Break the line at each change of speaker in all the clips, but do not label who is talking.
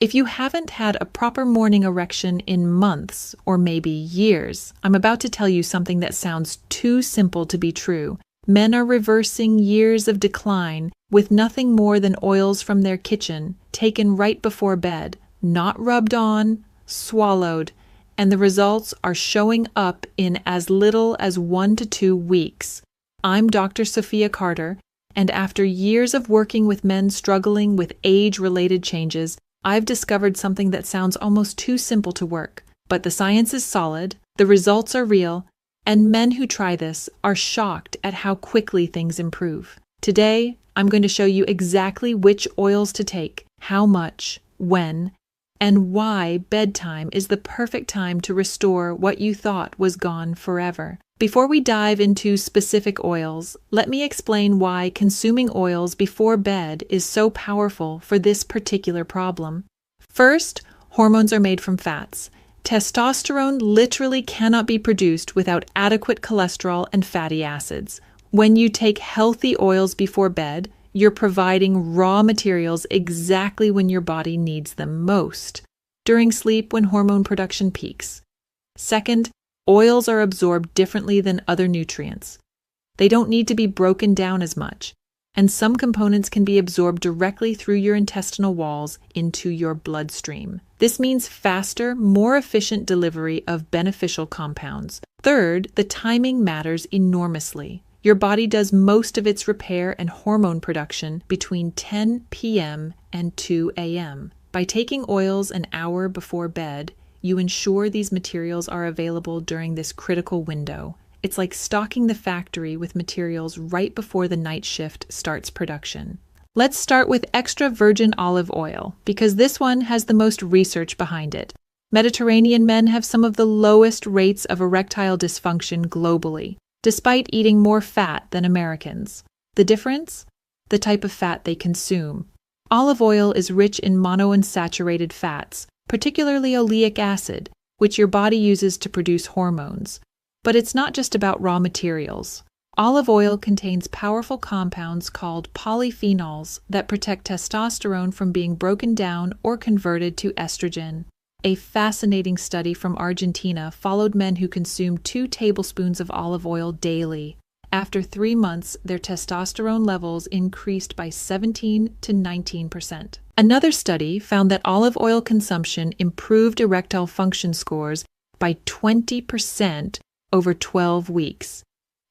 If you haven't had a proper morning erection in months or maybe years, I'm about to tell you something that sounds too simple to be true. Men are reversing years of decline with nothing more than oils from their kitchen, taken right before bed, not rubbed on, swallowed, and the results are showing up in as little as 1 to 2 weeks. I'm Dr. Sofia Carter, and after years of working with men struggling with age-related changes, I've discovered something that sounds almost too simple to work. But the science is solid, the results are real, and men who try this are shocked at how quickly things improve. Today, I'm going to show you exactly which oils to take, how much, when, and why bedtime is the perfect time to restore what you thought was gone forever. Before we dive into specific oils, let me explain why consuming oils before bed is so powerful for this particular problem. First, hormones are made from fats. Testosterone literally cannot be produced without adequate cholesterol and fatty acids. When you take healthy oils before bed, you're providing raw materials exactly when your body needs them most, during sleep when hormone production peaks. Second, oils are absorbed differently than other nutrients. They don't need to be broken down as much, and some components can be absorbed directly through your intestinal walls into your bloodstream. This means faster, more efficient delivery of beneficial compounds. Third, the timing matters enormously. Your body does most of its repair and hormone production between 10 p.m. and 2 a.m. By taking oils an hour before bed, you ensure these materials are available during this critical window. It's like stocking the factory with materials right before the night shift starts production. Let's start with extra virgin olive oil, because this one has the most research behind it. Mediterranean men have some of the lowest rates of erectile dysfunction globally, despite eating more fat than Americans. The difference? The type of fat they consume. Olive oil is rich in monounsaturated fats, particularly oleic acid, which your body uses to produce hormones. But it's not just about raw materials. Olive oil contains powerful compounds called polyphenols that protect testosterone from being broken down or converted to estrogen. A fascinating study from Argentina followed men who consumed 2 tablespoons of olive oil daily. After 3 months, their testosterone levels increased by 17 to 19%. Another study found that olive oil consumption improved erectile function scores by 20% over 12 weeks.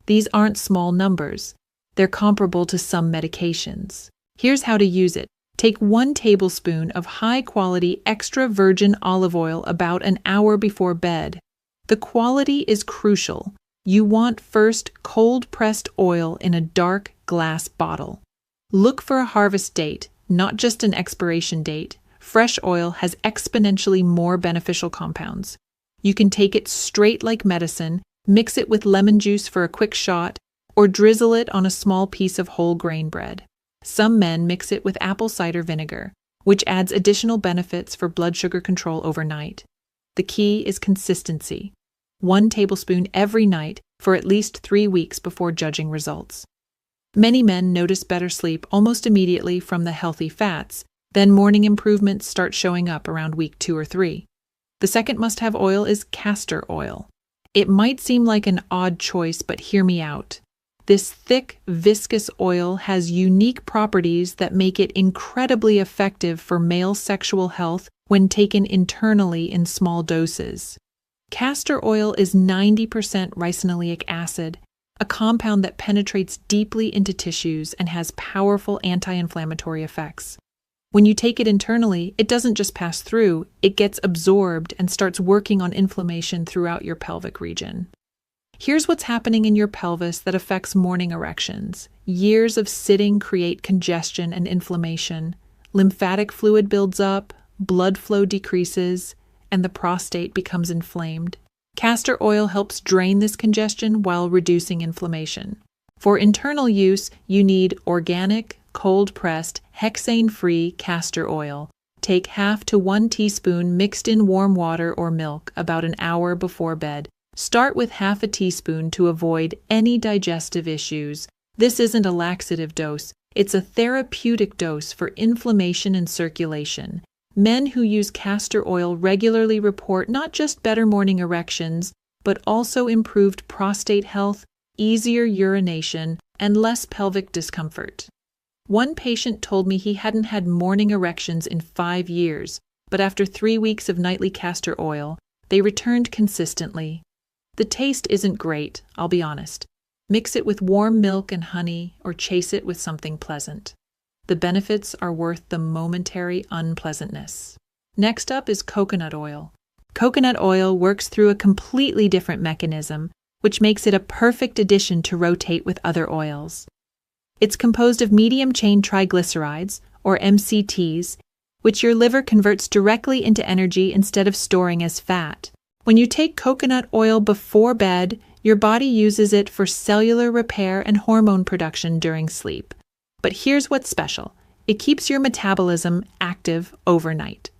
These aren't small numbers. They're comparable to some medications. Here's how to use it. Take 1 tablespoon of high-quality extra virgin olive oil about an hour before bed. The quality is crucial. You want first cold-pressed oil in a dark glass bottle. Look for a harvest date, not just an expiration date. Fresh oil has exponentially more beneficial compounds. You can take it straight like medicine, mix it with lemon juice for a quick shot, or drizzle it on a small piece of whole grain bread. Some men mix it with apple cider vinegar, which adds additional benefits for blood sugar control overnight. The key is consistency. 1 tablespoon every night for at least 3 weeks before judging results. Many men notice better sleep almost immediately from the healthy fats, then morning improvements start showing up around week 2 or 3. The second must-have oil is castor oil. It might seem like an odd choice, but hear me out. This thick, viscous oil has unique properties that make it incredibly effective for male sexual health when taken internally in small doses. Castor oil is 90% ricinoleic acid, a compound that penetrates deeply into tissues and has powerful anti-inflammatory effects. When you take it internally, it doesn't just pass through, it gets absorbed and starts working on inflammation throughout your pelvic region. Here's what's happening in your pelvis that affects morning erections. Years of sitting create congestion and inflammation. Lymphatic fluid builds up, blood flow decreases, and the prostate becomes inflamed. Castor oil helps drain this congestion while reducing inflammation. For internal use, you need organic, cold-pressed, hexane-free castor oil. Take half to 1 teaspoon mixed in warm water or milk about an hour before bed. Start with half a teaspoon to avoid any digestive issues. This isn't a laxative dose. It's a therapeutic dose for inflammation and circulation. Men who use castor oil regularly report not just better morning erections, but also improved prostate health, easier urination, and less pelvic discomfort. One patient told me he hadn't had morning erections in 5 years, but after 3 weeks of nightly castor oil, they returned consistently. The taste isn't great, I'll be honest. Mix it with warm milk and honey, or chase it with something pleasant. The benefits are worth the momentary unpleasantness. Next up is coconut oil. Coconut oil works through a completely different mechanism, which makes it a perfect addition to rotate with other oils. It's composed of medium-chain triglycerides, or MCTs, which your liver converts directly into energy instead of storing as fat. When you take coconut oil before bed, your body uses it for cellular repair and hormone production during sleep. But here's what's special. It keeps your metabolism active overnight.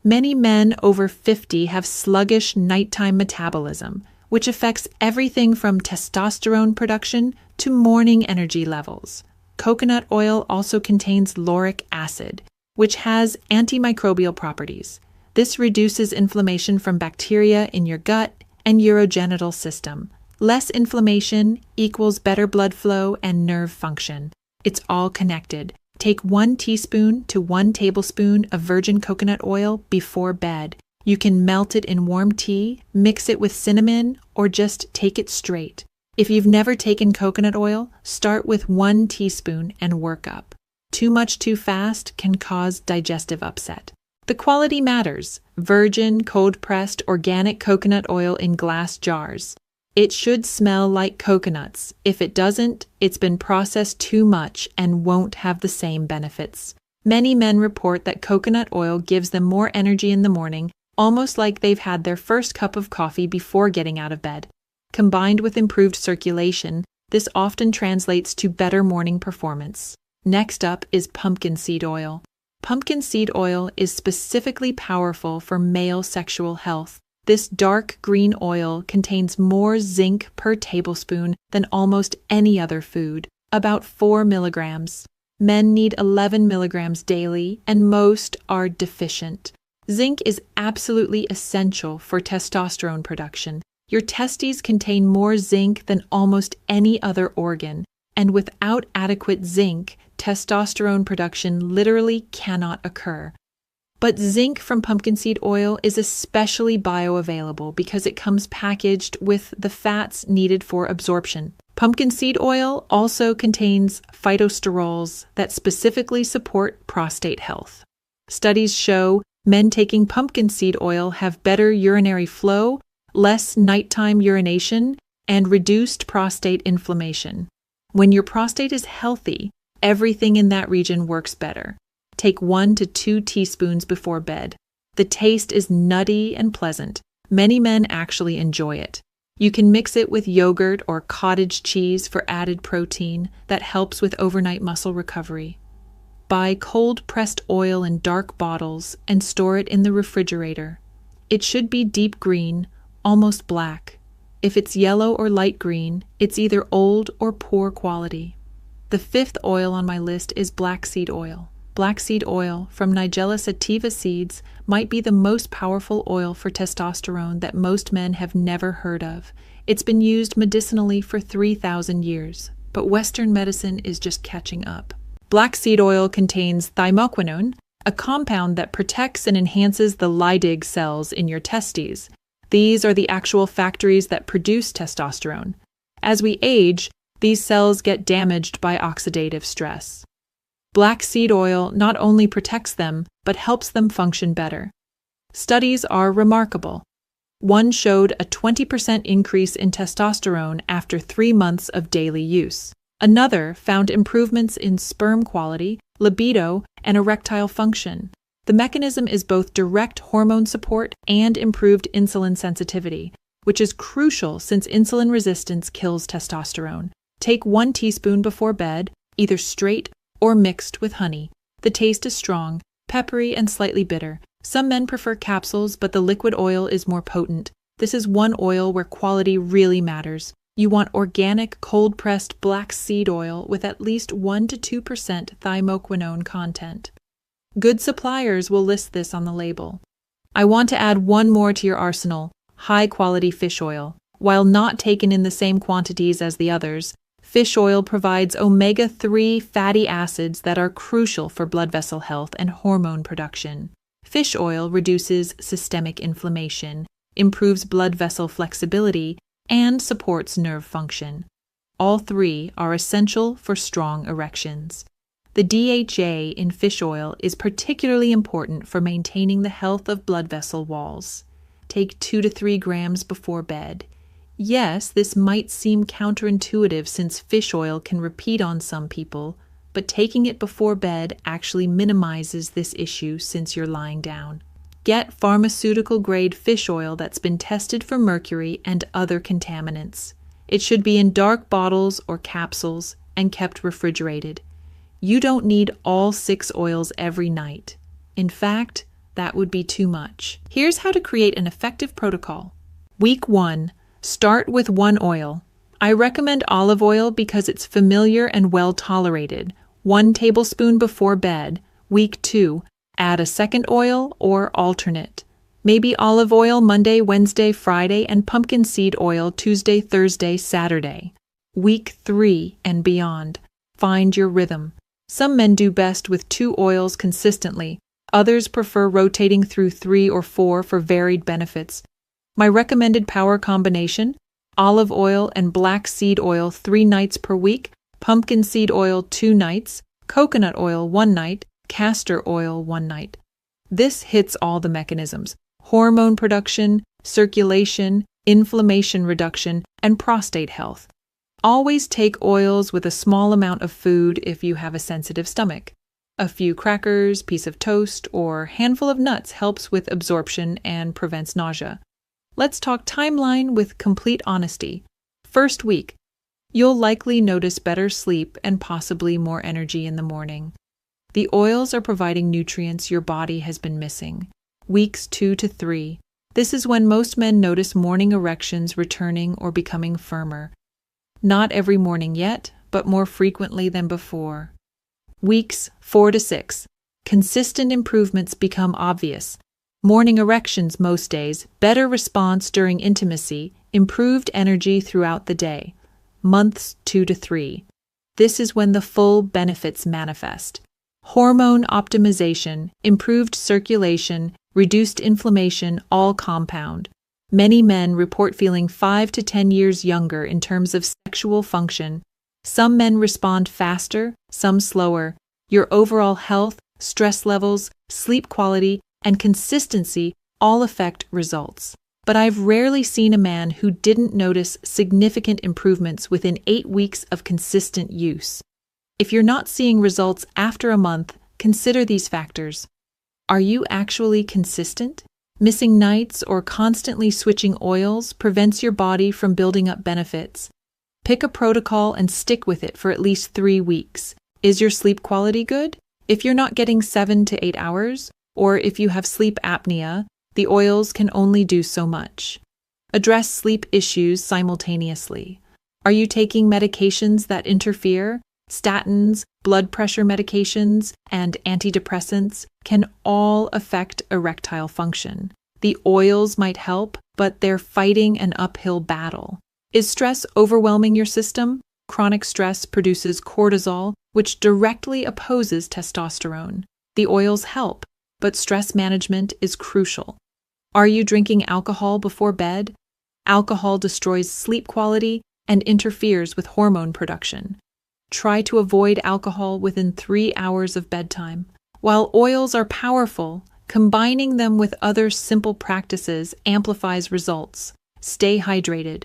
Many men over 50 have sluggish nighttime metabolism, which affects everything from testosterone production to morning energy levels. Coconut oil also contains lauric acid, which has antimicrobial properties. This reduces inflammation from bacteria in your gut and urogenital system. Less inflammation equals better blood flow and nerve function. It's all connected. Take 1 teaspoon to 1 tablespoon of virgin coconut oil before bed. You can melt it in warm tea, mix it with cinnamon, or just take it straight. If you've never taken coconut oil, start with 1 teaspoon and work up. Too much too fast can cause digestive upset. The quality matters. Virgin, cold-pressed, organic coconut oil in glass jars. It should smell like coconuts. If it doesn't, it's been processed too much and won't have the same benefits. Many men report that coconut oil gives them more energy in the morning, almost like they've had their first cup of coffee before getting out of bed. Combined with improved circulation, this often translates to better morning performance. Next up is pumpkin seed oil. Pumpkin seed oil is specifically powerful for male sexual health. This dark green oil contains more zinc per tablespoon than almost any other food, about 4 milligrams. Men need 11 milligrams daily, and most are deficient. Zinc is absolutely essential for testosterone production. Your testes contain more zinc than almost any other organ, and without adequate zinc, testosterone production literally cannot occur. But zinc from pumpkin seed oil is especially bioavailable because it comes packaged with the fats needed for absorption. Pumpkin seed oil also contains phytosterols that specifically support prostate health. Studies show men taking pumpkin seed oil have better urinary flow, less nighttime urination, and reduced prostate inflammation. When your prostate is healthy, everything in that region works better. Take 1 to 2 teaspoons before bed. The taste is nutty and pleasant. Many men actually enjoy it. You can mix it with yogurt or cottage cheese for added protein that helps with overnight muscle recovery. Buy cold-pressed oil in dark bottles and store it in the refrigerator. It should be deep green, almost black. If it's yellow or light green, it's either old or poor quality. The 5th oil on my list is black seed oil. Black seed oil from Nigella sativa seeds might be the most powerful oil for testosterone that most men have never heard of. It's been used medicinally for 3,000 years, but Western medicine is just catching up. Black seed oil contains thymoquinone, a compound that protects and enhances the Leydig cells in your testes. These are the actual factories that produce testosterone. As we age, these cells get damaged by oxidative stress. Black seed oil not only protects them, but helps them function better. Studies are remarkable. One showed a 20% increase in testosterone after 3 months of daily use. Another found improvements in sperm quality, libido, and erectile function. The mechanism is both direct hormone support and improved insulin sensitivity, which is crucial since insulin resistance kills testosterone. Take 1 teaspoon before bed, either straight or mixed with honey. The taste is strong, peppery, and slightly bitter. Some men prefer capsules, but the liquid oil is more potent. This is one oil where quality really matters. You want organic, cold-pressed black seed oil with at least 1 to 2% thymoquinone content. Good suppliers will list this on the label. I want to add one more to your arsenal: high-quality fish oil. While not taken in the same quantities as the others, fish oil provides omega-3 fatty acids that are crucial for blood vessel health and hormone production. Fish oil reduces systemic inflammation, improves blood vessel flexibility, and supports nerve function. All three are essential for strong erections. The DHA in fish oil is particularly important for maintaining the health of blood vessel walls. Take 2 to 3 grams before bed. Yes, this might seem counterintuitive since fish oil can repeat on some people, but taking it before bed actually minimizes this issue since you're lying down. Get pharmaceutical-grade fish oil that's been tested for mercury and other contaminants. It should be in dark bottles or capsules and kept refrigerated. You don't need all 6 oils every night. In fact, that would be too much. Here's how to create an effective protocol. Week 1. Start with 1 oil. I recommend olive oil because it's familiar and well tolerated. 1 tablespoon before bed. Week 2. Add a second oil or alternate. Maybe olive oil Monday, Wednesday, Friday, and pumpkin seed oil Tuesday, Thursday, Saturday. Week 3 and beyond. Find your rhythm. Some men do best with 2 oils consistently. Others prefer rotating through 3 or 4 for varied benefits. My recommended power combination: olive oil and black seed oil 3 nights per week, pumpkin seed oil 2 nights, coconut oil 1 night, castor oil 1 night. This hits all the mechanisms: hormone production, circulation, inflammation reduction, and prostate health. Always take oils with a small amount of food if you have a sensitive stomach. A few crackers, piece of toast, or handful of nuts helps with absorption and prevents nausea. Let's talk timeline with complete honesty. First week, you'll likely notice better sleep and possibly more energy in the morning. The oils are providing nutrients your body has been missing. Weeks 2 to 3. This is when most men notice morning erections returning or becoming firmer. Not every morning yet, but more frequently than before. Weeks 4 to 6. Consistent improvements become obvious. Morning erections most days, better response during intimacy, improved energy throughout the day. Months 2 to 3. This is when the full benefits manifest. Hormone optimization, improved circulation, reduced inflammation, all compound. Many men report feeling 5 to 10 years younger in terms of sexual function. Some men respond faster, some slower. Your overall health, stress levels, sleep quality, and consistency all affect results. But I've rarely seen a man who didn't notice significant improvements within 8 weeks of consistent use. If you're not seeing results after a month, consider these factors. Are you actually consistent? Missing nights or constantly switching oils prevents your body from building up benefits. Pick a protocol and stick with it for at least 3 weeks. Is your sleep quality good? If you're not getting 7 to 8 hours, or if you have sleep apnea, the oils can only do so much. Address sleep issues simultaneously. Are you taking medications that interfere? Statins, blood pressure medications, and antidepressants can all affect erectile function. The oils might help, but they're fighting an uphill battle. Is stress overwhelming your system? Chronic stress produces cortisol, which directly opposes testosterone. The oils help, but stress management is crucial. Are you drinking alcohol before bed? Alcohol destroys sleep quality and interferes with hormone production. Try to avoid alcohol within 3 hours of bedtime. While oils are powerful, combining them with other simple practices amplifies results. Stay hydrated.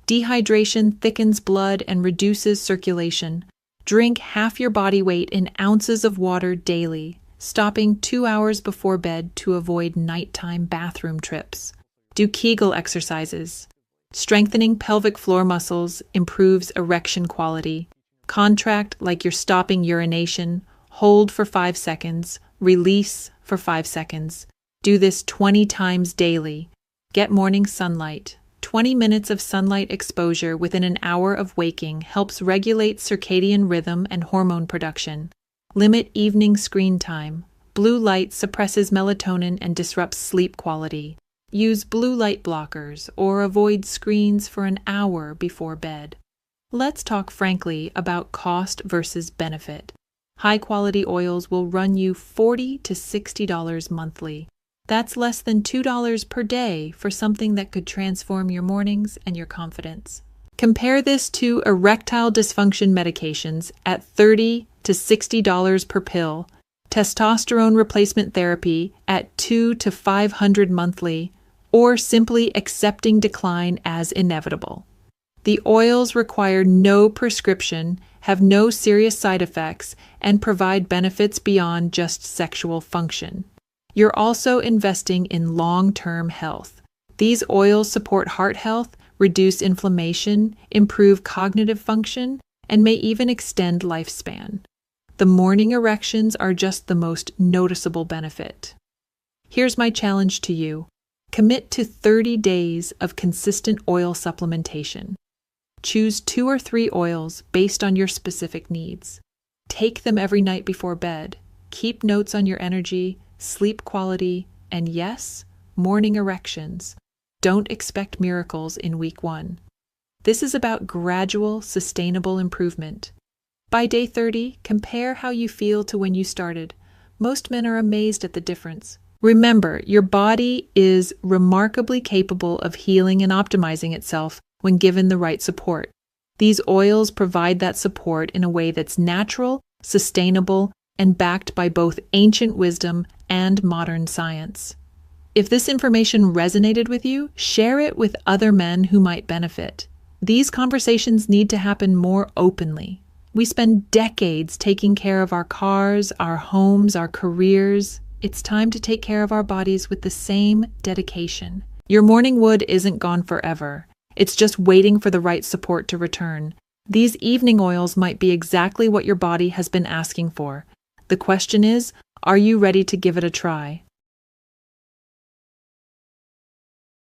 Dehydration thickens blood and reduces circulation. Drink half your body weight in ounces of water daily, stopping 2 hours before bed to avoid nighttime bathroom trips. Do Kegel exercises. Strengthening pelvic floor muscles improves erection quality. Contract like you're stopping urination. Hold for 5 seconds. Release for 5 seconds. Do this 20 times daily. Get morning sunlight. 20 minutes of sunlight exposure within an hour of waking helps regulate circadian rhythm and hormone production. Limit evening screen time. Blue light suppresses melatonin and disrupts sleep quality. Use blue light blockers or avoid screens for an hour before bed. Let's talk frankly about cost versus benefit. High-quality oils will run you $40 to $60 monthly. That's less than $2 per day for something that could transform your mornings and your confidence. Compare this to erectile dysfunction medications at $30 to $60 per pill, testosterone replacement therapy at $200 to $500 monthly, or simply accepting decline as inevitable. The oils require no prescription, have no serious side effects, and provide benefits beyond just sexual function. You're also investing in long-term health. These oils support heart health, reduce inflammation, improve cognitive function, and may even extend lifespan. The morning erections are just the most noticeable benefit. Here's my challenge to you. Commit to 30 days of consistent oil supplementation. Choose 2 or 3 oils based on your specific needs. Take them every night before bed. Keep notes on your energy, sleep quality, and yes, morning erections. Don't expect miracles in week 1. This is about gradual, sustainable improvement. By day 30, compare how you feel to when you started. Most men are amazed at the difference. Remember, your body is remarkably capable of healing and optimizing itself when given the right support. These oils provide that support in a way that's natural, sustainable, and backed by both ancient wisdom and modern science. If this information resonated with you, share it with other men who might benefit. These conversations need to happen more openly. We spend decades taking care of our cars, our homes, our careers. It's time to take care of our bodies with the same dedication. Your morning wood isn't gone forever. It's just waiting for the right support to return. These evening oils might be exactly what your body has been asking for. The question is, are you ready to give it a try?